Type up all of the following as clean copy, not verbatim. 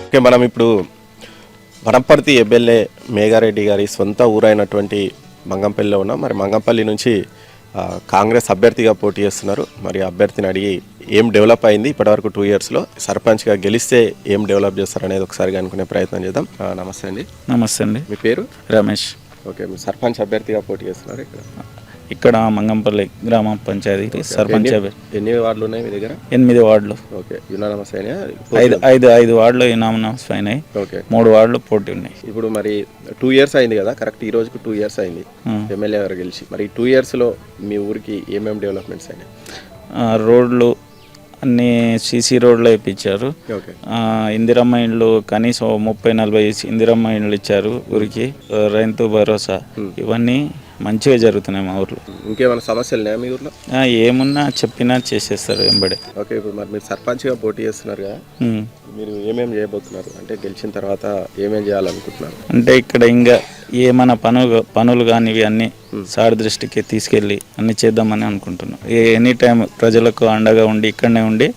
Okay, మనం ఇప్పుడు Wanaparthy MLA Megha Reddy గారి సొంత ఊరైనటువంటి మంగంపల్లిలో ఉన్నాం. మరి మంగంపల్లి నుంచి కాంగ్రెస్ అభ్యర్థిగా పోటీ చేస్తున్నారు. మరి అభ్యర్థిని అడిగి ఏం డెవలప్ అయింది ఇప్పటివరకు 2 yearsలో, సర్పంచ్గా గెలిస్తే ఏం డెవలప్ చేస్తారనేది ఒకసారి అనుకునే ప్రయత్నం చేద్దాం. నమస్తే అండి. నమస్తే అండి. మీ పేరు? రమేష్. ఓకే, మీరు సర్పంచ్ అభ్యర్థిగా పోటీ చేస్తున్నారు ఇక్కడ మంగంపల్లి గ్రామ పంచాయతీ సర్పంచ్. ఎన్ని వార్డులు ఉన్నాయి మీ దగ్గర? 8 వార్డులు. ఓకే, యునానమస్ ఐదు వార్డులు యునానమస్ అయినాయి. ఓకే, 3 వార్డులు పోటీ ఉన్నాయి. ఇప్పుడు మరి 2 years అయింది కదా, కరెక్ట్ ఈ రోజుకు 2 years అయింది ఎమ్మెల్యే గారు గెలిచి. మరి 2 yearsలో మీ ఊరికి ఏమేమి డెవలప్మెంట్స్ అయినాయి? రోడ్లు అన్ని సీసీ రోడ్లు వేయించారు. ఇందిరమ్మ ఇండ్లు కనీసం 30-40 ఇందిరమ్మ ఇండ్లు ఇచ్చారు ఊరికి. రైతు భరోసా ఇవన్నీ మంచిగా జరుగుతున్నాయి మా ఊర్లో. ఇంకేమైనా సమస్యలు ఉన్నాయా మీ ఊర్లో? ఏమున్నా చెప్పినా చేసేస్తారు వెంబడే. ఓకే, ఇప్పుడు మరి మీరు సర్పంచ్గా పోటీ చేస్తున్నారు కదా, మీరు ఏమేమి చేయబోతున్నారు? అంటే గెలిచిన తర్వాత ఏమేమి చేయాలనుకుంటున్నారు? అంటే ఇక్కడ ఇంకా ఏమైనా పనులు కానీ ఇవి అన్నీ సార్ దృష్టికి తీసుకెళ్ళి అన్ని చేద్దామని అనుకుంటున్నాం. ఎనీ టైం ప్రజలకు అండగా ఉండి ఇక్కడనే ఉండి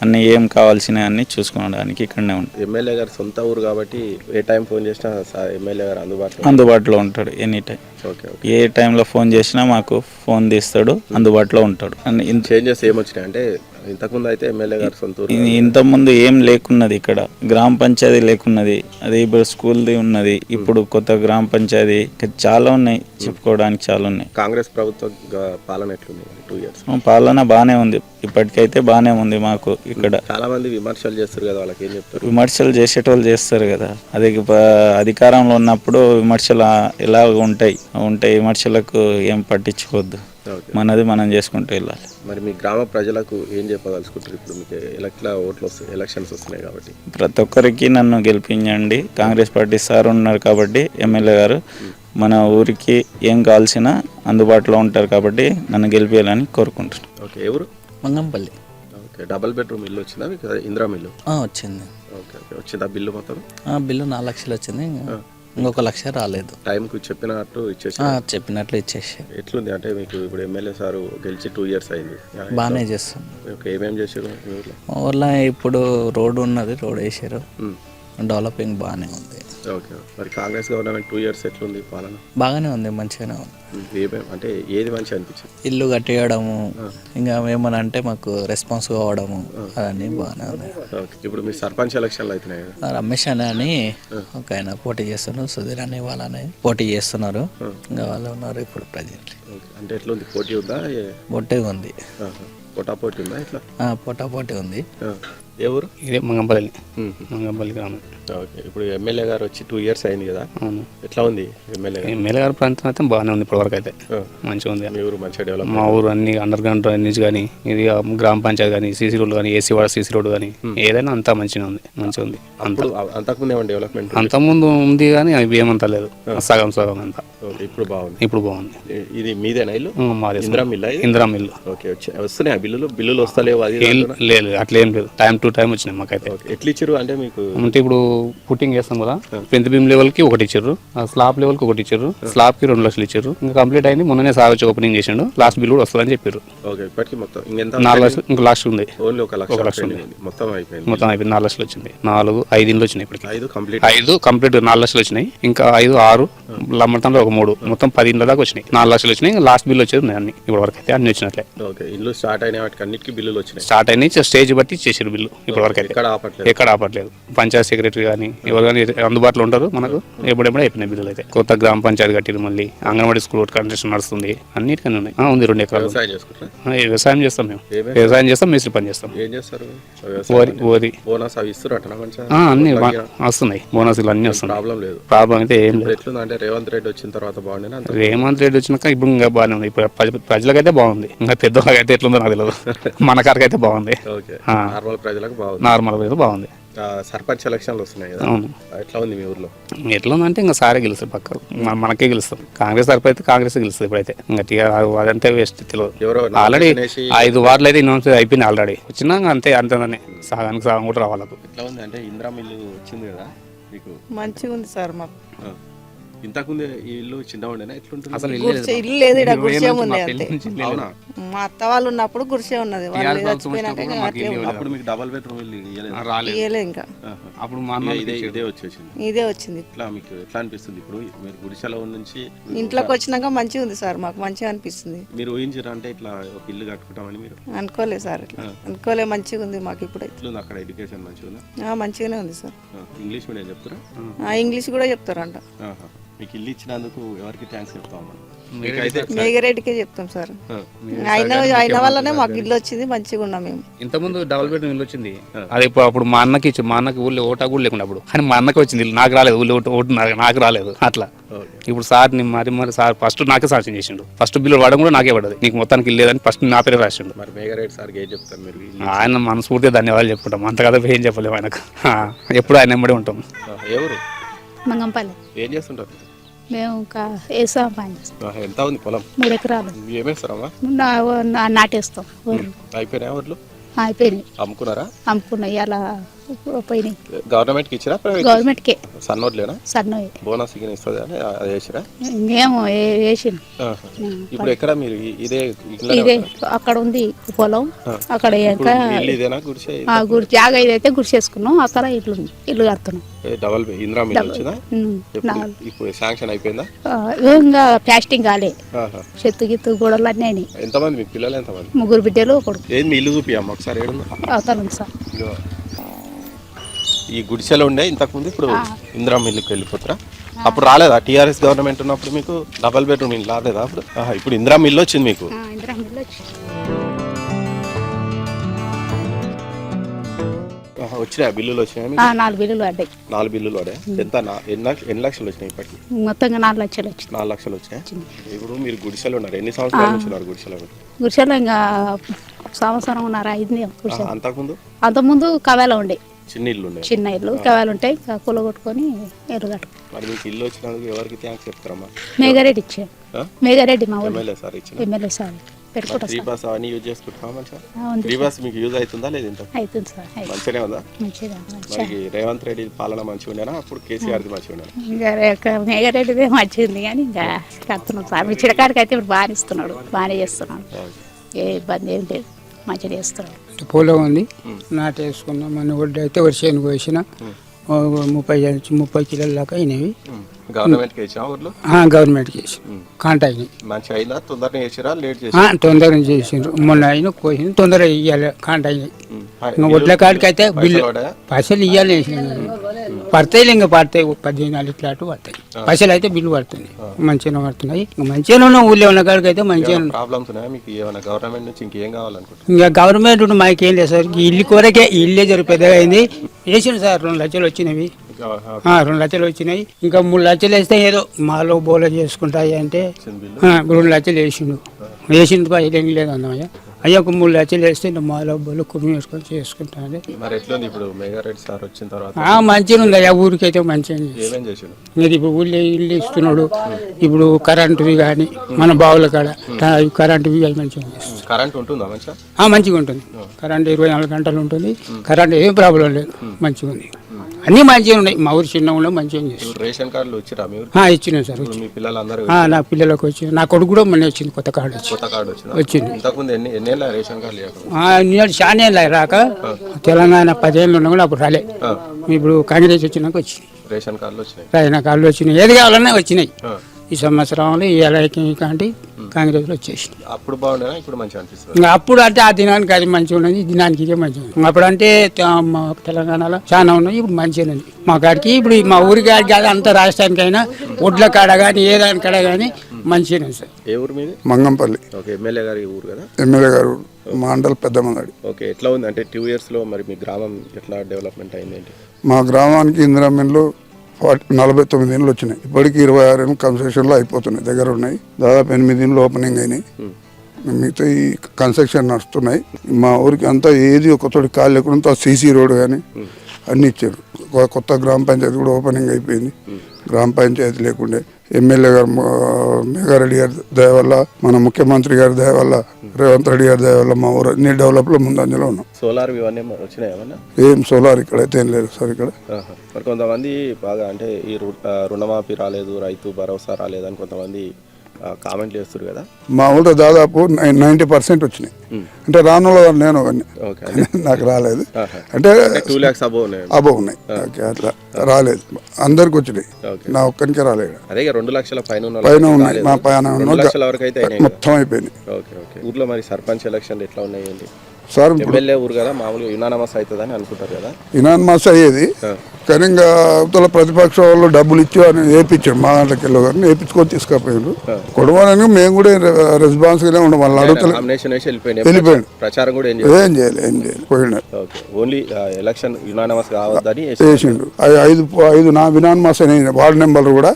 అన్ని ఏం కావాల్సినవి అన్ని చూసుకోవడానికి ఇక్కడనే ఉంటాడు. ఎమ్మెల్యే గారు సొంత ఊరు కాబట్టి ఏ టైం ఫోన్ చేసినా ఎమ్మెల్యే గారు అందుబాటులో ఉంటాడు ఎనీ టైం. ఏ టైంలో ఫోన్ చేసినా మాకు ఫోన్ తీస్తాడు, అందుబాటులో ఉంటాడు. చేంజెస్ ఏమొచ్చినాయి అంటే ఇంతకుముందు అయితే ఎమ్మెల్యే గారు సొంత ఊరు, ఇంతకుముందు ఏం లేకున్నది, ఇక్కడ గ్రామ పంచాయతీ లేకున్నది, అది ఇప్పుడు స్కూల్ది ఉన్నది. ఇప్పుడు కొత్త గ్రామ పంచాయతీ చాలా ఉన్నాయి, చెప్పుకోవడానికి చాలా ఉన్నాయి. కాంగ్రెస్ ప్రభుత్వ పాలన ఎట్లుంది 2 years? పాలన బాగానే ఉంది, ఇప్పటికైతే బాగానే ఉంది. మాకు ఇక్కడ చాలా మంది విమర్శలు చేస్తారు కదా, వాళ్ళకి ఏం చెప్తారు? విమర్శలు చేసేటోళ్ళు చేస్తారు కదా, అది అధికారంలో ఉన్నప్పుడు విమర్శలు ఎలా ఉంటాయి విమర్శలకు ఏం పట్టించుకోవద్దు, మనది మనం చేసుకుంటూ వెళ్ళాలి. మరి మీ గ్రామ ప్రజలకు ఏం చెప్పదలుచుకుంటారు? ఇప్పుడు మీకు ఎలక్షన్స్ వస్తున్నాయి కాబట్టి ప్రతి ఒక్కరికి నన్ను గెలిపించండి. కాంగ్రెస్ పార్టీ సార్ ఉన్నారు కాబట్టి, ఎమ్మెల్యే గారు మన ఊరికి ఏం కావాల్సినా అందుబాటులో ఉంటారు కాబట్టి నన్ను గెలిపేయాలని కోరుకుంటున్నాను. ఓకే, ఎవరు? మంగంపల్లి. ఓకే, డబుల్ బెడ్రూమ్ ఇల్లు వచ్చిందా మీకు? ఇందిరా ఇల్లు వచ్చింది. ఓకే ఓకే, వచ్చిందా బిల్లు మొత్తం? బిల్లు 4 లక్షలు వచ్చింది, ఇంకొక 1 లక్ష రాలేదు. టైంకు చెప్పినట్లు ఇచ్చేసి. ఎట్లుంది అంటే మీకు ఇప్పుడు ఎమ్మెల్యే సార్ గెలిచి 2 years అయింది, బాగానే చేస్తాం. ఏమేమి చేశారు మా ఊర్లో? ఇప్పుడు రోడ్డు ఉన్నది, రోడ్ వేసారు, డెవలపింగ్ బాగానే ఉంది. ఓకే, మరి కాంగ్రెస్ గవర్నమెంట్ 2 years ఎట్లుంది పాలన? బాగానే ఉంది, మంచిగానే ఉంది. అంటే ఏది మంచి అనిపించింది? ఇల్లు కట్టేయడము, ఇంకా ఏమన్నా అంటే మాకు రెస్పాన్స్ కావడము, అవన్నీ బాగానే ఉంది. ఇప్పుడు మీ సర్పంచ్ ఎలక్షన్లు అవుతున్నాయి కదా, రమేష్ అని ఒక ఆయన పోటీ చేస్తున్నారు, సుధీర్ అనే వాళ్ళని పోటీ చేస్తున్నారు, ఇంకా వాళ్ళు ఉన్నారు ఇప్పుడు ప్రజెంట్. అంటే ఎట్లుంది, పోటీ ఉందా? పోటీ ఉంది, పోటాపోటీ ఉందా? ఇట్లా పోటాపోటీ ఉంది. ఎవరు? ఇదే మంగంపల్లి గ్రామం. ఓకే, ఇప్పుడు ఎమ్మెల్యే గారు వచ్చి 2 years అయింది కదా, ఎట్లా ఉంది ఎమ్మెల్యే గారి ప్రాంతం అయితే బాగానే ఉంది, ఇప్పటివరకు అయితే మంచిగా ఉంది. మీ ఊరు మంచిగా డెవలప్? మా ఊరు అన్ని అండర్ గ్రౌండ్ డ్రైనేజ్ కానీ, ఇది గ్రామ పంచాయతీ కానీ, సీసీ రోడ్లు కానీ, ఏసీ వాడ సీసీ రోడ్డు కానీ, ఏదైనా అంతా మంచిగా ఉంది. అంతకుముందు ఏమైనా డెవలప్మెంట్? అంతకుముందు ఉంది కానీ అవి ఏమంతా లేదు, సగం అంతా. ఇప్పుడు బాగుంది. ఇది మీదేనా ఇల్లు? మాది ఇందిరా మిల్లు. ఓకే, వస్తున్నాయి బిల్లులు వస్తలేవు? అది లేదు, అట్లా ఏం లేదు, టైం టు టైం వచ్చినాయి మాకైతే. ఎట్లా ఇచ్చారు అంటే మీకు? అంటే ఇప్పుడు పుట్టింగ్ చేస్తాం కదా, పెంత బీమ్ లెవెల్ కి 1 ఇచ్చారు, స్లాబ్ లెవెల్ కి 1 ఇచ్చారు, స్లాబ్ కి 2 లక్షలు ఇచ్చారు. ఇంకా కంప్లీట్ అయింది, మొన్ననే సార్ వచ్చి ఓపెనింగ్ చేసిండు, లాస్ట్ బిల్ కూడా వస్తుందని చెప్పారు. 4 లక్షలు ఇంకా లాస్ట్ ఉంది, 1 లక్ష ఉంది, మొత్తం అయిపోయింది. 4 లక్షలు వచ్చింది, 5 ఇండ్లు వచ్చినాయి ఇప్పటికి. 5 కంప్లీట్ 4 లక్షలు వచ్చినాయి, ఇంకా 5, 6 లమ్మటంలో ఒక 3, మొత్తం 10 ఇండ్ల దాకా వచ్చినాయి. 4 లక్షలు వచ్చినాయి, లాస్ట్ బిల్ వచ్చేది ఉన్నాయి అన్ని. ఇప్పుడు వరకు అయితే అన్ని వచ్చినట్లే. ఇల్లు స్టార్ట్ అయిన వాటికి అన్నిటికీ బిల్లులు వచ్చినాయి. స్టార్ట్ అయినాయి, స్టేజ్ బట్టి చేసారు బిల్లు. ఇప్పటి వరకు అయితే ఎక్కడ ఆపట్లేదు. పంచాయతీ సెక్రటరీ కానీ ఎవరు కానీ అందుబాటులో ఉంటారు మనకు. ఎప్పుడెప్పుడే అయిపోయినాయి బిల్లులు అయితే. కొత్త గ్రామ పంచాయతీ కట్టిరు, మళ్ళీ అంగన్వాడీ స్కూల్ కన్స్ట్రక్షన్ నడుస్తుంది, అన్నిటికన్నా ఉన్నాయి. ఉంది 2 ఎకరాలు. వ్యవసాయం చేస్తాం మేము, వ్యవసాయం చేస్తాం, మేస్త్రి పని చేస్తాం. వరి బోనస్ అన్ని వస్తున్నాయి, బోనస్లు అన్ని వస్తున్నాయి. ప్రాబ్లం అయితే ఏం లేదు. రేవంత్ రెడ్డి వచ్చిన తర్వాత బాగుంది. రేవంత్ రెడ్డి వచ్చినాక ఇప్పుడు ఇంకా బాగానే ఉంది. ఇప్పుడు ప్రజలకైతే బాగుంది, ఇంకా పెద్దవాళ్ళకి అయితే ఎట్లుందో నాకు తెలియదు. మన కారికి అయితే బాగుంది, నార్మల్ ప్రజలకు బాగుంది. సర్పంచ్ ఎలక్షన్లు వస్తున్నాయి కదా, ఎట్లా ఉంది మీ ఊర్లో? ఎట్లా ఉందంటే ఇంకా సారే గెలుస్తారు, పక్క మనకే గెలుస్తాం. కాంగ్రెస్ తరపు అయితే కాంగ్రెస్ గెలుస్తుంది ఇప్పుడైతే. ఇంకా అదంతే వేస్ట్, తెలియదు. ఆల్రెడీ 5 వార్డులు అయితే ఇన్నోన్స్ అయిపోయింది ఆల్రెడీ. వచ్చినా అంతే అంతేనే, సగానికి సగం కూడా రావాలి. ఎట్లా ఉంది అంటే ఇందిరా మిల్లు వచ్చింది కదా మీకు? మంచిగా ఉంది సార్ మాకు. ఇంతకుముందే ఈ ఇల్లు చిన్న ఉండేనా? ఎట్లుంటుంది అసలు? ఇల్లు లేదు, ఇక్కడ గుడిసె ఉంది అంతే. మా అత్త వాళ్ళు ఉన్నప్పుడు గుడిసె ఉన్నది, వాళ్ళు చచ్చిపోయినాక అప్పుడు మీకు డబుల్ బెడ్రూమ్ ఇల్లు ఇయ్యలేదు ఇంకా. అప్పుడు మా అన్న ఇదే వచ్చేసింది. ఇదే వచ్చింది. ఇట్లా మీకు ఎట్లా అనిపిస్తుంది ఇప్పుడు మీరు గుడిసెలో నుంచి ఇంట్లోకి వచ్చినాక మంచిగా ఉంది సార్, మాకు మంచిగా అనిపిస్తుంది. మీరు ఊహించారు అంటే ఇట్లా ఒక ఇల్లు కట్టుకుంటామని మీరు అనుకోలేదు సార్, ఇట్లా అనుకోలే, మంచిగా ఉంది మాకు ఇప్పుడు. ఎట్లుంది అక్కడ ఎడ్యుకేషన్ మంచిగా ఉందా? మంచిగానే ఉంది సార్. ఇంగ్లీష్ మీడియం చెప్తారా? ఇంగ్లీష్ కూడా చెప్తారంట. మీకు ఇల్లు ఇచ్చినందుకు ఎవరికి థ్యాంక్స్ చెప్తాం మనం? మేఘరెడ్డికే చెప్తాం సార్. అయిన వల్లనే మాకు ఇల్లు వచ్చింది, మంచిగా ఉన్నాం మేము. ఇంతకుముందు డబుల్ బెడ్రూమ్ ఇల్లు వచ్చింది, అది అప్పుడు మా అన్నకి ఇచ్చి, మా అన్నకి ఊళ్ళో ఓటా కూడా లేకుండా అప్పుడు, కానీ మా అన్నకి వచ్చింది ఇల్లు, నాకు రాలేదు ఊళ్ళో ఓటు నాకు రాలేదు అట్లా. ఇప్పుడు సార్ని మరి సార్ ఫస్ట్ నాకే సాక్ష్యం చేసిండు, ఫస్ట్ బిల్లు వాడడం కూడా నాకే పడదు, నీకు మొత్తానికి ఇల్లు లేదని ఫస్ట్ నా పేరే రాసిండు. మరి మేఘరెడ్డి సార్కి ఏం చెప్తారు మీరు? ఆయన మనస్ఫూర్తిగా ధన్యవాదాలు చెప్పుకుంటాం, అంత కదా ఏం చెప్పలేము ఆయనకు, ఎప్పుడు ఆయన వెంబడి ఉంటాం. ఎవరు మంగంపల్లి. ఏం చేస్తుంటారు? మేము వ్యవసాయం పని చేస్తాం. ఎంత ఉంది పొలం? 3 ఎకరాలు. ఏమేస్తారమ్మా? నాటేస్తాం. అయిపోయినాయా ఊర్లు? అయిపోయినాయి, అమ్ముకున్నారా? అమ్ముకున్నాయి, అలా పోయినాయి. గవర్నమెంట్కి ఇచ్చినా? గవర్నమెంట్కే. సన్నోట్లేనా? సన్నోయి బోనస్ ఇస్తుంది అని అది చేసిరా? ఇంకేమో వేసింది. ఇప్పుడు ఎక్కడ మీరు ఇదే ఇదే అక్కడ ఉంది పొలం, అక్కడ ఇదేనా గుడిసె? జాగా ఇదైతే గుడిసేసుకున్నాం, అక్కడ ఇల్లు కడుతున్నాం. డబల్ ఇందిరా మిల్ వచ్చిందా? ఇప్పుడు శాంక్షన్ అయిపోయిందా? ఇంకా ప్లాస్టింగ్ కాలే, చెత్త గిత్తు గోడలు అన్నీ అయినాయి. ఎంతమంది మీ పిల్లలు? ఎంతమంది? 3 బిడ్డలు, కొడుకు. ఏది మీ ఇల్లు చూపియమ్మ ఒకసారి. అవుతాను సార్. ఈ గుడిసెలో ఉండే ఇంతకుముందు, ఇప్పుడు ఇందిరా మిల్లుకి వెళ్ళిపోతారా? అప్పుడు రాలేదా టీఆర్ఎస్ గవర్నమెంట్ ఉన్నప్పుడు మీకు డబల్ బెడ్రూమ్ ఇల్లు రాలేదా అప్పుడు? ఇప్పుడు ఇందిరా మిల్లు వచ్చింది మీకు. వచ్చినాయా బిల్లులు? వచ్చినాయి 4 బిల్లులు పడ్డాయి. 4 బిల్లులు పడ్డాయి. ఎంత ఎన్ని లక్షలు వచ్చినాయి ఇప్పటికి? మొత్తంగా 4 లక్షలు వచ్చినాయి. 4 లక్షలు వచ్చినాయి. ఇప్పుడు మీరు గుడిసెలో ఉన్నారు, ఎన్ని సంవత్సరాల నుంచి ఉన్నారు గుడిసెలో? గుడిసెలో ఇంకా సంవత్సరం ఉన్నారు, 5. అంతకుముందు కవేల ఉండే చిన్న ఇల్లు ఉండే, చిన్న ఇల్లు కవేలు ఉంటాయి, కూల కొట్టుకొని ఇల్లు కట్టుకో. మరి మీకు ఇల్లు వచ్చినందుకు ఎవరికి థ్యాంక్స్ చెప్తారమ్మా? మేఘరెడ్డి ఇచ్చే, మేఘరెడ్డి మా ఎమ్మెల్యే సార్ ఇచ్చిన. ఎమ్మెల్యే సార్ పెట్టుకుంటా. ఫ్రీ బస్ అవన్నీ యూజ్ చేసుకుంటామా? మంచిగా ఫ్రీ బస్ మీకు యూజ్ అవుతుందా లేదు? అవుతుంది సార్, మంచిగానే ఉందా? మంచిగా. మరి రేవంత్ రెడ్డి పాలన మంచిగా ఉండేనా అప్పుడు? కేసీఆర్ది మంచిగా ఉండేనా? ఇంకా మేఘరెడ్డిదే మంచిది, కానీ ఇంకా కడుతున్నాం సార్. మీ చిరకాడికి అయితే ఇప్పుడు బాగానే ఇస్తున్నాడు, బాగానే చేస్తున్నాడు, ఏ ఇబ్బంది ఏం లేదు, మంచిగా చేస్తున్నాడు. పొలం ఉంది, నాటేసుకున్నాం. మన ఒడ్డు అయితే వర్షాన్ని కోసిన 30 కిలోల దాకా అయినవి. గవర్నమెంట్కి ఇచ్చా ఊర్లో? గవర్నమెంట్కి వేసి కాంట అయినాయి. మంచిగా అయినా? తొందరగా చేసిరా లేట్ చేసి? తొందరగా చేసిండ్రు, మొన్న అయిన కోసింది, తొందరగా ఇవ్వాలి కాంట అయినాయి. ఇంకా ఒడ్ల కాడికి అయితే బిల్లు పైసలు ఇవ్వాలి, పడతాయి, ఇంకా పడతాయి, 14 ఇట్లా పడతాయి పైసలు అయితే బిల్లు పడుతుంది, మంచిగా పడుతున్నాయి. ఇంకా మంచిగా ఉన్న ఊళ్ళో ఉన్న కాడికి అయితే మంచిగా. ప్రాబ్లమ్స్ ఉన్నాయా మీకు ఏమైనా గవర్నమెంట్ నుంచి? ఇంకేం కావాలనుకుంటున్నారు? ఇంకా గవర్నమెంట్ మాకేం లేదు సార్, ఇల్లు కొరకే, ఇల్లే జరి పెద్దగా అయింది. వేసిండు సార్, 2 లక్షలు వచ్చినవి, 2 లక్షలు వచ్చినాయి. ఇంకా 3 లక్షలు వేస్తే ఏదో మాలో బోలో చేసుకుంటాయి అంటే 2 లక్షలు వేసిండు పైలు ఏం లేదు అన్నయ్య. అయ్యా ఒక 3 లక్షలు వేస్తే మాలో బోలో కుటుంబం వేసుకొని చేసుకుంటాను. మరి ఎట్లుంది ఇప్పుడు మేఘారెడ్డి సార్ వచ్చిన తర్వాత? మంచిగా ఉంది అయ్యా, ఊరికి అయితే మంచిగా. ఏమేం చేసాడు? ఇది ఇప్పుడు ఊళ్ళో ఇల్లు ఇస్తున్నాడు, ఇప్పుడు కరెంటువి కానీ మన బావుల కాడ కరెంటువి అవి మంచిగా. కరెంట్ ఉంటుందా మంచిగా? మంచిగా ఉంటుంది, కరెంట్ 24 గంటలు ఉంటుంది, కరెంట్ ఏం ప్రాబ్లం లేదు, మంచిగా ఉంది, అన్నీ మంచిగా ఉన్నాయి. మా ఊరు చిన్న ఊళ్ళో మంచిగా చేస్తారు. రేషన్ కార్డులు వచ్చిరా మీరు? ఇచ్చినాం సార్. మీ పిల్లలందరూ? నా పిల్లలకు వచ్చి, నా కొడుకు కూడా మొన్న వచ్చింది, కొత్త కార్డు వచ్చింది. ఇంతకుముందు ఎన్నేళ్ళ రేషన్ కార్డు? చాలా రాక, తెలంగాణ 10 ఏళ్ళు ఉన్నా కూడా అప్పుడు రాలే, ఇప్పుడు కాంగ్రెస్ వచ్చినాక వచ్చింది రేషన్ కార్డులు వచ్చినాయి. రేషన్ కార్డులు వచ్చినాయి, ఏది కావాలన్నా వచ్చినాయి. ఈ సంవత్సరంలో ఈ ఏడాదికి కాంటి కాంగ్రెస్లో వచ్చేసింది. అప్పుడు బాగుండేనా? ఇప్పుడు మంచిగా అనిపిస్తుంది? ఇంకా అప్పుడు అంటే ఆ దినానికి అది మంచిగా ఉన్నది, ఈ దినానికి ఇదే మంచిగా ఉంది. అప్పుడు అంటే మా తెలంగాణలో చాలా ఉన్నాయి, ఇప్పుడు మంచిగా ఉంది మా కాడికి. ఇప్పుడు మా ఊరి కాడికి కాదు, అంత రాష్ట్రానికైనా ఒడ్ల కాడ కానీ ఏ దాని కాడ కానీ మంచిగా ఉంది సార్. ఏ ఊరు మీది? మంగంపల్లి. ఓకే, ఎమ్మెల్యే గారి ఊరు కదా? ఎమ్మెల్యే గారు మండల్ పెద్దమంగాడి. ఓకే, ఎట్లా ఉంది అంటే 2 years లో మరి మీ గ్రామం ఎట్లా డెవలప్మెంట్ అయింది ఏంటి? మా గ్రామానికి ఇందిరా మిల్లు 49 ఏళ్ళు వచ్చినాయి, ఇప్పటికి 26 ఏళ్ళు కన్స్ట్రక్షన్లో అయిపోతున్నాయి, దగ్గర ఉన్నాయి. దాదాపు 8 ఏళ్ళు ఓపెనింగ్ అయినాయి, మిగతా ఈ కన్స్ట్రక్షన్ నడుస్తున్నాయి. మా ఊరికి అంతా ఏది ఒక తోటి కాలు లేకుండా సీసీ రోడ్ కానీ అన్నీ ఇచ్చారు. కొత్త గ్రామ పంచాయతీ కూడా ఓపెనింగ్ అయిపోయింది. గ్రామ పంచాయతీ లేకుండే ఎమ్మెల్యే గారు మేఘారెడ్డి గారి దయ వల్ల, మన ముఖ్యమంత్రి గారి దయ వల్ల, రేవంత్ రెడ్డి గారి దయ వల్ల మా ఊరు అన్ని డెవలప్లో ముందంజలో ఉన్నాం. సోలార్ ఇవన్నీ వచ్చినాయి? ఏం సోలార్ ఇక్కడైతే ఏం లేదు సార్. ఇక్కడ మరి కొంతమంది బాగా అంటే ఈ రుణమాఫీ రాలేదు, రైతు భరోసా రాలేదని కొంతమంది కామెంట్లు చేస్తారు కదా. మా ఊళ్ళో దాదాపు 90% వచ్చినాయి. అంటే రాను నేను అవన్నీ ఓకే నాకు రాలేదు. అంటే 2 lakhs above ఉన్నాయి. అబవ్ ఉన్నాయి. ఓకే అట్లా రాలేదు, అందరికి వచ్చినాయి, నా ఒక్కరికే రాలేదు. అదే 2 లక్షల పైన ఉన్న పైన ఉన్నాయి, మా పైన 2 లక్షల వరకు అయితే అయినాయి కదా. మొత్తం అయిపోయినాయి. Okay okay. ఊర్లో మరి సర్పంచ్ ఎలక్షన్లు ఎట్లా ఉన్నాయండి? సార్ ఎమ్మెల్యే ఊరు కదా, మామూలుగా యునానమస్ అవుతుందని అనుకుంటారు కదా. ఇనాన్మస్ అయ్యేది, కానీ ఇంకా అవతల ప్రతిపక్ష వాళ్ళు డబ్బులు ఇచ్చి అని వేయించారు, మా దాంట్లోకి వెళ్ళి కానీ వేయించుకొని తీసుకుపోయారు. కొడవడానికి మేము కూడా రెస్పాన్స్ గానే ఉన్నాం. వాళ్ళు అడుగుతారు, నామినేషన్ వేసి వెళ్ళిపోయాడు. ప్రచారం కూడా ఏం చేయాలి పోయినాడు. ఓకే, ఓన్లీ ఎలక్షన్ యునానమస్ కావద్దని వేసిండు. ఐదు నా వినాన్మస్ అని వార్డు నెంబర్ కూడా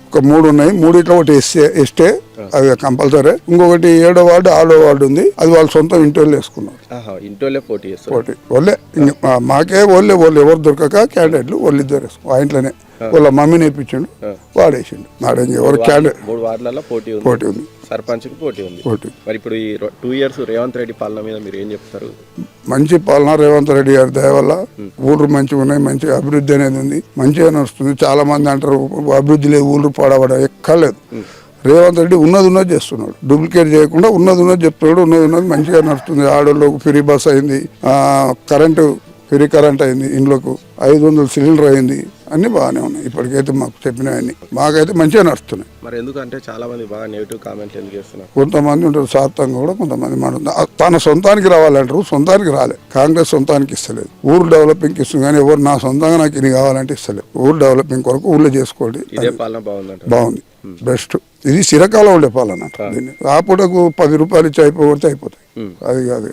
ఒక 3 ఉన్నాయి. 3 ఒకటి ఎస్టే, అది కంపల్సరీ. ఇంకొకటి 7వ వార్డు 6వ వార్డు ఉంది, అది వాళ్ళ సొంతం ఇంటి వాళ్ళు వేసుకున్నారు. ఇంటోళ్ళే పోటీ చేస్తారు. పోటీ వాళ్ళే, మాకే వాళ్ళే ఎవరు దొరకక క్యాండిడేట్లు వాళ్ళు ఇద్దరు వేసుకో. ఆ ఇంట్లోనే వాళ్ళ మమ్మీని వేయించిండు, వాడేసిండు. నాడే ఎవరు క్యాండిడేట్ 3 వార్డులలో పోటీ ఉంది. సర్పంచ్కి పోటీ ఉంది. మరి ఇప్పుడు ఈ 2 years రేవంత్ రెడ్డి పాలన మీద మీరు ఏం చెప్తారు? మంచి పాలన రేవంత్ రెడ్డి గారి దయ వల్ల ఊళ్ళు మంచిగా ఉన్నాయి, మంచి అభివృద్ధి అనేది ఉంది, మంచిగా నడుస్తుంది. చాలా మంది అంటారు అభివృద్ధి లేదు, ఊళ్ళు పాడబడ ఎక్కలేదు. రేవంత్ రెడ్డి ఉన్నది చేస్తున్నాడు, డూప్లికేట్ చేయకుండా ఉన్నది చెప్తున్నాడు. ఉన్నది మంచిగా నడుస్తుంది. ఆడోళ్ళకు ఫ్రీ బస్ అయింది, ఫ్రీ కరెంట్ అయింది, ఇండ్లకు 500 సిలిండర్ అయింది, అన్ని బాగానే ఉన్నాయి. ఇప్పటికైతే మాకు చెప్పినవన్నీ మాకైతే మంచిగా నడుస్తున్నాయి. మరి ఎందుకంటే చాలా మంది బాగా నెగిటివ్ కామెంట్లు ఎందుకు చేస్తున్నారు? కొంతమంది ఉంటారు స్వార్థంగా కూడా, కొంతమంది మాట తన సొంతానికి రావాలంటారు, సొంతానికి రాలే. కాంగ్రెస్ సొంతానికి ఇస్తలేదు, ఊరు డెవలపింగ్ ఇస్తుంది. కానీ ఎవరు నా సొంతంగా నాకు ఇది కావాలంటే ఇస్తలేదు. ఊరు డెవలపింగ్ కొరకు ఊళ్ళో చేసుకోండి. ఇదే పాలన బాగుంది, బెస్ట్. ఇది చిరకాలం ఉండే పాలన. దీన్ని ఆ పూటకు 10 రూపాయలు ఇచ్చి అయిపోతే అయిపోతాయి, అది కాదు.